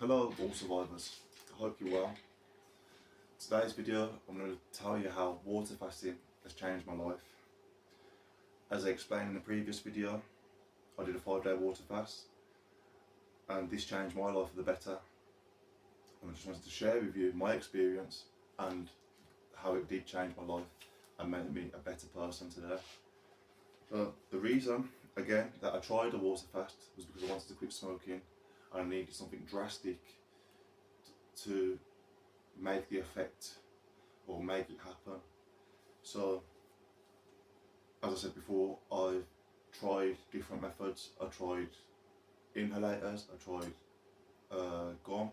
Hello all survivors, I hope you're well. Today's video I'm going to tell you how water fasting has changed my life. As I explained in the previous video, I did a 5-day water fast and this changed my life for the better. And I just wanted to share with you my experience and how it did change my life and made me a better person today. The reason, again, that I tried a water fast was because I wanted to quit smoking. I needed something drastic to make the effect or make it happen. So, as I said before, I've tried different methods. I tried inhalators, I tried gum,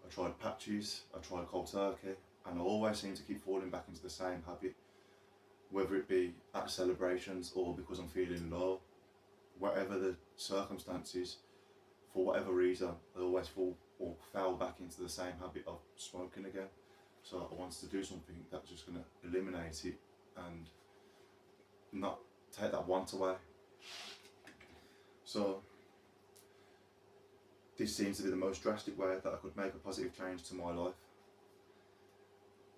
I tried patches, I tried cold turkey, and I always seem to keep falling back into the same habit, whether it be at celebrations or because I'm feeling low. Whatever the circumstances, for whatever reason, I always fall or fell back into the same habit of smoking again. So I wanted to do something that's just going to eliminate it and not take that want away. So this seems to be the most drastic way that I could make a positive change to my life.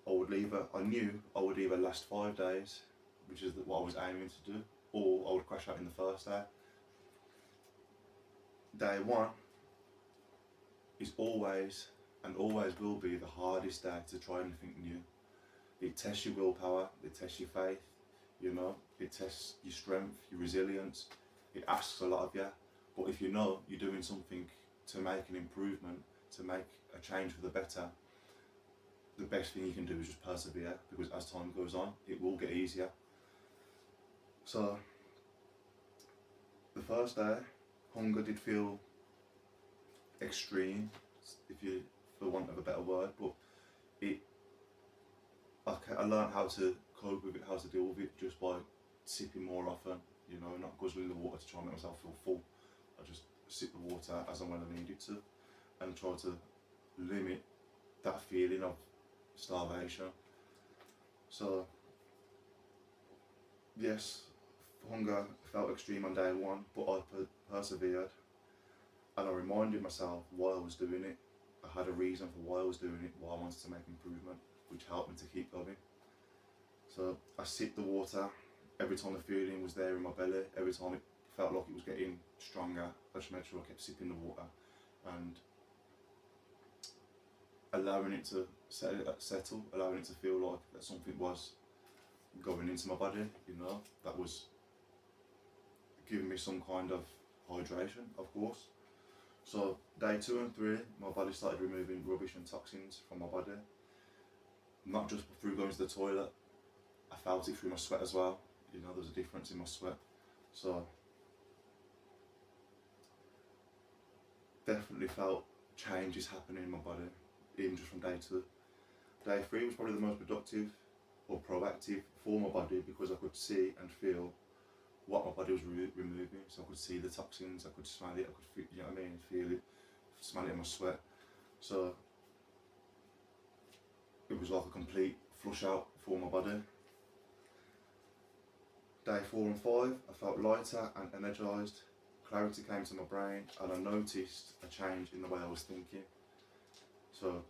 I knew I would either last 5 days, which is what I was aiming to do, or I would crash out in the first day. Day one is always and always will be the hardest day to try anything new. It tests your willpower, it tests your faith, it tests your strength, your resilience. It asks a lot of you, but if you know you're doing something to make an improvement, to make a change for the better, the best thing you can do is just persevere, because as time goes on, it will get easier. So, the first day, hunger did feel extreme, for want of a better word, but I learned how to cope with it, how to deal with it, just by sipping more often, not guzzling the water to try and make myself feel full. I just sip the water as and when I needed to, and try to limit that feeling of starvation. So, yes, hunger felt extreme on day one, but I persevered, and I reminded myself why I was doing it. I had a reason for why I was doing it, why I wanted to make improvement, which helped me to keep going. So I sipped the water every time the feeling was there in my belly, every time it felt like it was getting stronger. I just made sure I kept sipping the water and allowing it to settle, allowing it to feel like that something was going into my body, that was giving me some kind of hydration, of course. So day 2 and 3, my body started removing rubbish and toxins from my body. Not just through going to the toilet, I felt it through my sweat as well. There's a difference in my sweat. So definitely felt changes happening in my body, even just from day 2. Day 3 was probably the most productive or proactive for my body, because I could see and feel what my body was removing. So I could see the toxins, I could smell it, I could feel it, smell it in my sweat. So it was like a complete flush out for my body. Day 4 and 5, I felt lighter and energised. Clarity came to my brain, and I noticed a change in the way I was thinking. So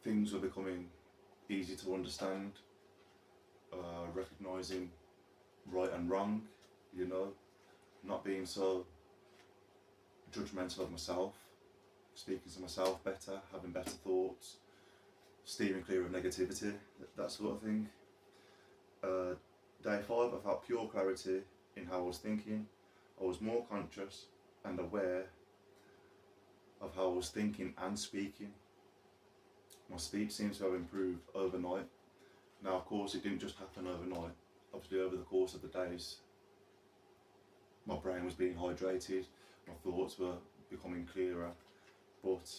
things were becoming easy to understand, recognising right and wrong, not being so judgmental of myself, speaking to myself better, having better thoughts, steering clear of negativity, that sort of thing. Day 5, I felt pure clarity in how I was thinking. I was more conscious and aware of how I was thinking and speaking. My speech seems to have improved overnight. Now, of course, it didn't just happen overnight. Obviously, over the course of the days, my brain was being hydrated, my thoughts were becoming clearer, but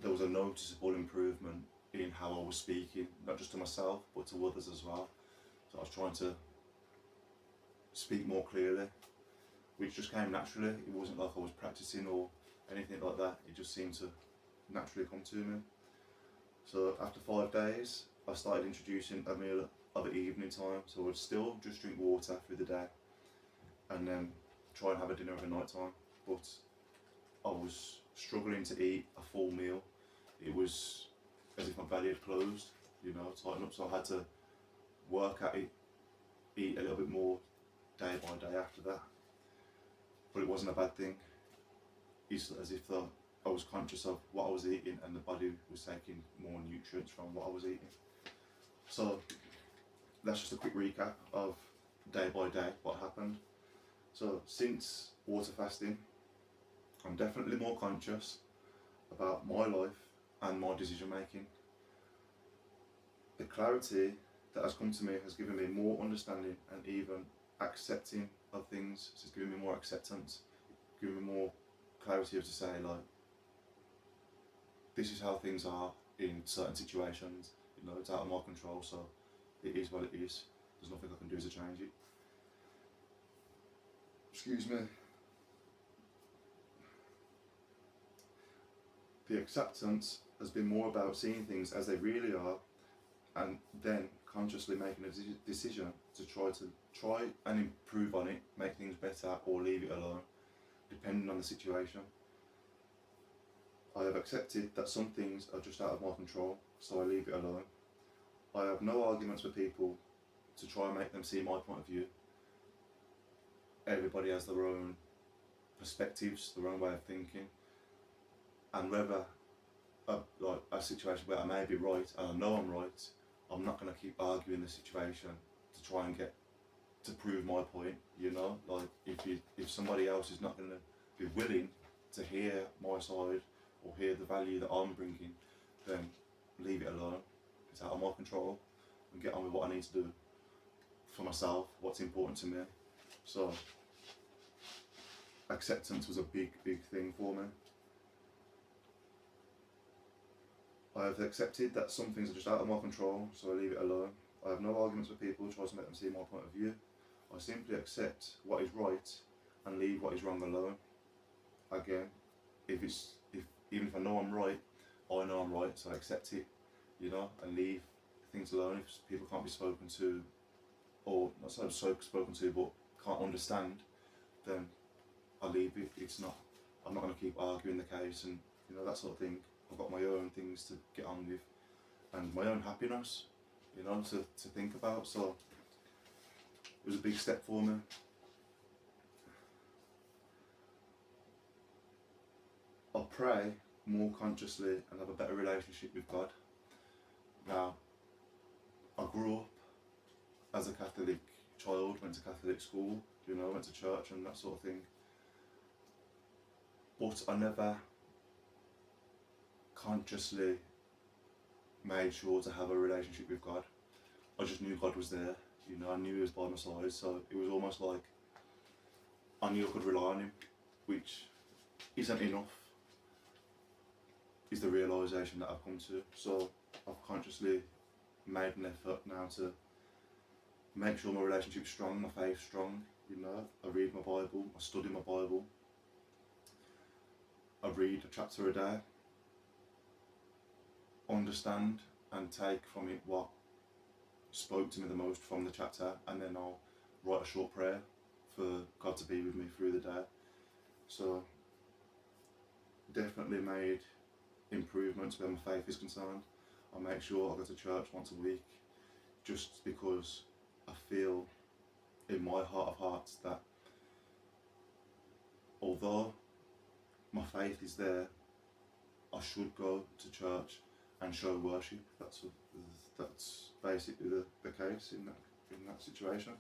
there was a noticeable improvement in how I was speaking, not just to myself, but to others as well. So I was trying to speak more clearly, which just came naturally. It wasn't like I was practicing or anything like that. It just seemed to naturally come to me. So after 5 days, I started introducing a meal of the evening time. So I would still just drink water through the day, and then try and have a dinner at night time. but I was struggling to eat a full meal. It was as if my belly had closed, tighten up, so I had to work at it, eat a little bit more day by day after that. But it wasn't a bad thing. It's as if I was conscious of what I was eating and the body was taking more nutrients from what I was eating. So that's just a quick recap of day by day what happened. So since water fasting, I'm definitely more conscious about my life and my decision making. The clarity that has come to me has given me more understanding and even accepting of things. So it's given me more acceptance, given me more clarity of to say, like, this is how things are in certain situations. It's out of my control, so it is what it is. There's nothing I can do to change it. Excuse me. The acceptance has been more about seeing things as they really are, and then consciously making a decision to try and improve on it, make things better, or leave it alone, depending on the situation. I have accepted that some things are just out of my control, so I leave it alone. I have no arguments with people to try and make them see my point of view. Everybody has their own perspectives, their own way of thinking, and whether a situation where I may be right and I know I'm right, I'm not going to keep arguing the situation to try and to prove my point. Like if somebody else is not going to be willing to hear my side or hear the value that I'm bringing, then leave it alone. It's out of my control, and get on with what I need to do for myself, what's important to me. So acceptance was a big thing for me. I have accepted that some things are just out of my control, so I leave it alone. I have no arguments with people, try to make them see my point of view. I simply accept what is right and leave what is wrong alone. Again, even if I know I'm right, I know I'm right, so I accept it, and leave things alone. If people can't be spoken to, or not so spoken to, but can't understand, then I leave it. I'm not going to keep arguing the case and that sort of thing. I've got my own things to get on with, and my own happiness, to think about. So it was a big step for me. I pray more consciously and have a better relationship with God. Now, I grew up as a Catholic child, went to Catholic school, went to church and that sort of thing. But I never consciously made sure to have a relationship with God. I just knew God was there, I knew He was by my side, so it was almost like I knew I could rely on Him, which isn't enough, is the realisation that I've come to. So I've consciously made an effort now to make sure my relationship's strong, my faith's strong. I read my Bible, I study my Bible, I read a chapter a day, understand and take from it what spoke to me the most from the chapter, and then I'll write a short prayer for God to be with me through the day. So definitely made improvements where my faith is concerned. I make sure I go to church once a week, just because I feel in my heart of hearts that although my faith is there, I should go to church and show worship. That's basically the case in that situation.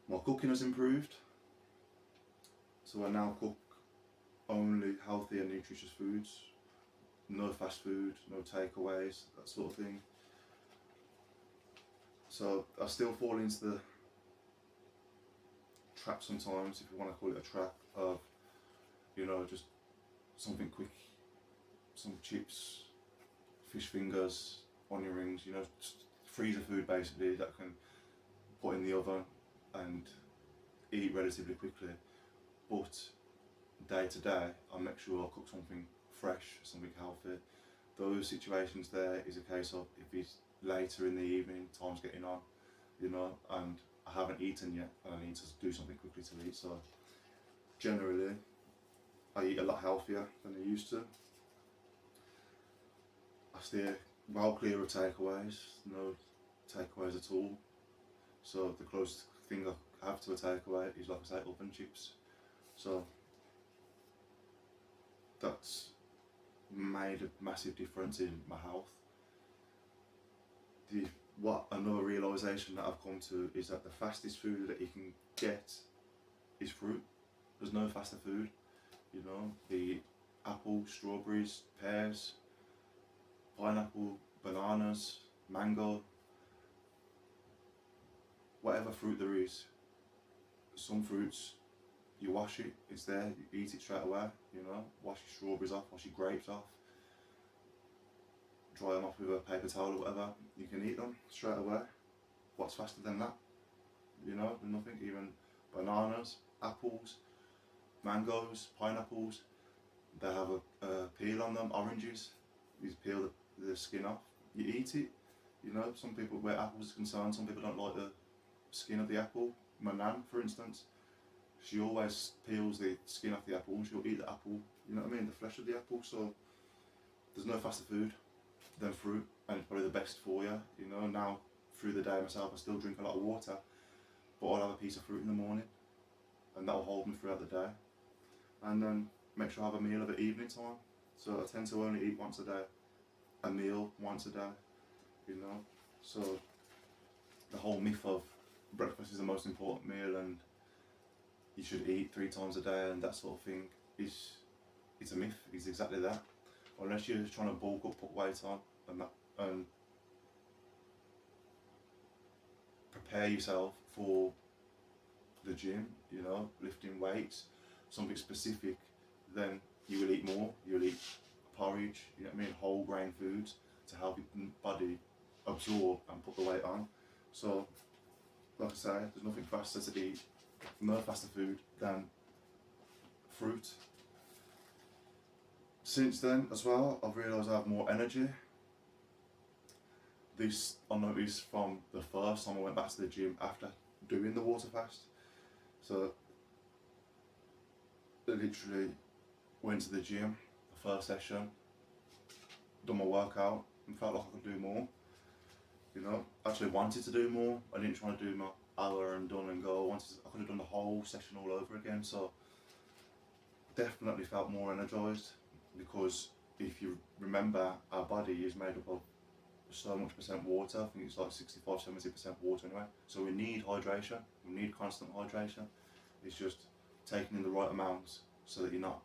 My cooking has improved, so I now cook only healthy and nutritious foods, no fast food, no takeaways, that sort of thing. So I still fall into the trap sometimes, if you want to call it a trap, of just something quick, some chips, fish fingers, onion rings, freezer food basically that I can put in the oven and eat relatively quickly. But day to day, I make sure I cook something fresh, something healthy. Those situations there is a case of if it's later in the evening, time's getting on, and I haven't eaten yet and I need to do something quickly to eat. So generally I eat a lot healthier than I used to. I steer well clear of takeaways, no takeaways at all. So the closest thing I have to a takeaway is, like I say, oven chips. So that's made a massive difference in my health. What another realisation that I've come to is that the fastest food that you can get is fruit. There's no faster food. You know, the apple, strawberries, pears, pineapple, bananas, mango, whatever fruit there is. Some fruits, you wash it, it's there, you eat it straight away, you know, wash your strawberries off, wash your grapes off, dry them off with a paper towel or whatever, you can eat them straight away. What's faster than that? You know, nothing. Even bananas, apples, mangoes, pineapples, they have a peel on them. Oranges, you peel the skin off, you eat it. You know, some people, where apples are concerned, some people don't like the skin of the apple. My nan, for instance, she always peels the skin off the apple and she'll eat the apple, you know what I mean, the flesh of the apple. So there's no faster food than fruit, and it's probably the best for you. You know, now through the day myself I still drink a lot of water, but I'll have a piece of fruit in the morning and that'll hold me throughout the day. And then make sure I have a meal at evening time. So I tend to only eat once a day, a meal once a day, you know. So the whole myth of breakfast is the most important meal and you should eat 3 times a day and that sort of thing it's a myth. It's exactly that. Unless you're just trying to bulk up, put weight on and prepare yourself for the gym, you know, lifting weights, something specific, then you will eat more. You'll eat porridge, you know what I mean, whole grain foods to help your body absorb and put the weight on. So, like I say, there's nothing faster to eat, no faster food than fruit. Since then as well, I've realised I have more energy. This I noticed from the first time I went back to the gym after doing the water fast. So I literally went to the gym, the first session, done my workout and felt like I could do more. You know, actually wanted to do more. I didn't try to do my hour and done and go. I could have done the whole session all over again. So definitely felt more energised, because if you remember, our body is made up of so much percent water. I think it's like 65-70% water anyway. So we need hydration. We need constant hydration. It's just taking in the right amount so that you're not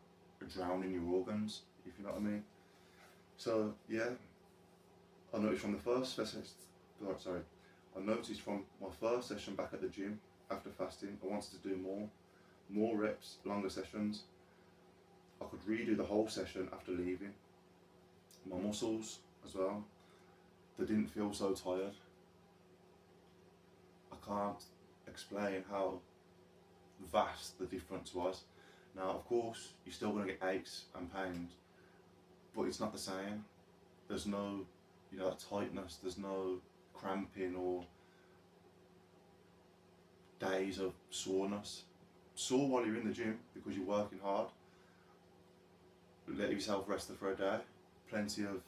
drowning your organs, if you know what I mean. So yeah, I noticed from the first session, I noticed from my first session back at the gym after fasting, I wanted to do more reps, longer sessions. I could redo the whole session after leaving. My muscles as well, they didn't feel so tired. I can't explain how vast the difference was. Now, of course, you're still going to get aches and pains, but it's not the same. There's no, you know, that tightness, there's no cramping or days of soreness. Sore while you're in the gym because you're working hard. Let yourself rest for a day. Plenty of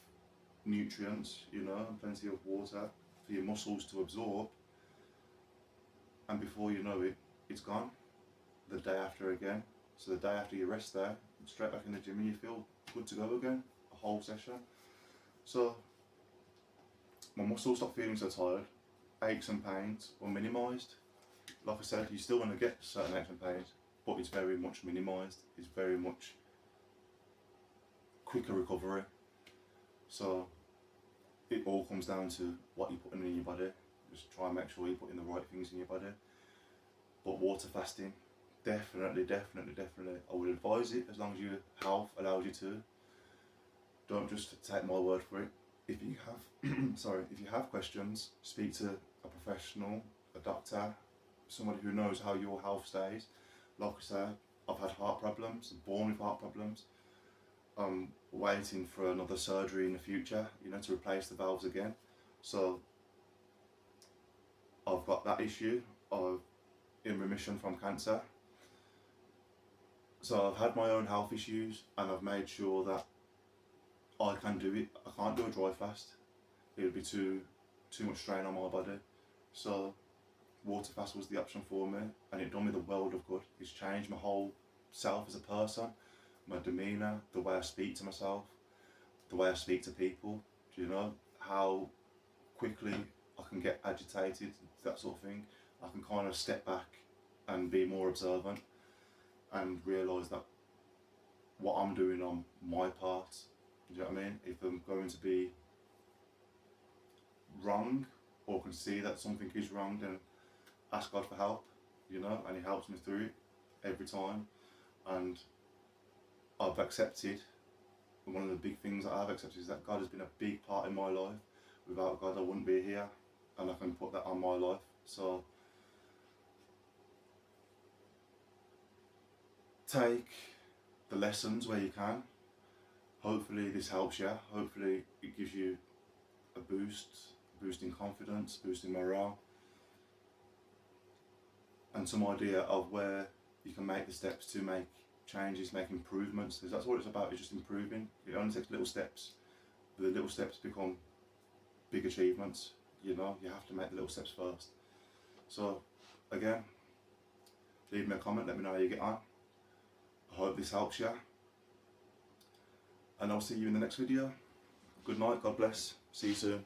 nutrients, you know, and plenty of water for your muscles to absorb. And before you know it, it's gone. The day after again. So the day after you rest there, straight back in the gym and you feel good to go again. A whole session. So my muscles stopped feeling so tired. Aches and pains were minimised. Like I said, you're still going to get certain aches and pains, but it's very much minimised. It's very much quicker recovery. So it all comes down to what you're putting in your body. Just try and make sure you're putting the right things in your body. But water fasting, definitely. I would advise it as long as your health allows you to. Don't just take my word for it. If you have, if you have questions, speak to a professional, a doctor, somebody who knows how your health stays. Like I said, I've had heart problems, I'm born with heart problems. I'm waiting for another surgery in the future, you know, to replace the valves again. So I've got that issue of in remission from cancer. So I've had my own health issues, and I've made sure that I can do it. I can't do a dry fast. It would be too much strain on my body. So water fast was the option for me, and it done me the world of good. It's changed my whole self as a person, my demeanour, the way I speak to myself, the way I speak to people. Do you know how quickly I can get agitated, that sort of thing? I can kind of step back and be more observant and realise that what I'm doing on my part, do you know what I mean? If I'm going to be wrong or can see that something is wrong, then ask God for help, you know, and He helps me through it every time. And I've accepted, one of the big things that I've accepted is that God has been a big part in my life. Without God I wouldn't be here, and I can put that on my life. So take the lessons where you can. Hopefully this helps you. Hopefully it gives you a boost in confidence, boosting morale, and some idea of where you can make the steps to make changes, make improvements, because that's what it's about, is just improving. It only takes little steps, but the little steps become big achievements, you know. You have to make the little steps first. So again, leave me a comment, let me know how you get on. I hope this helps you, and I'll see you in the next video. Good night, God bless, see you soon.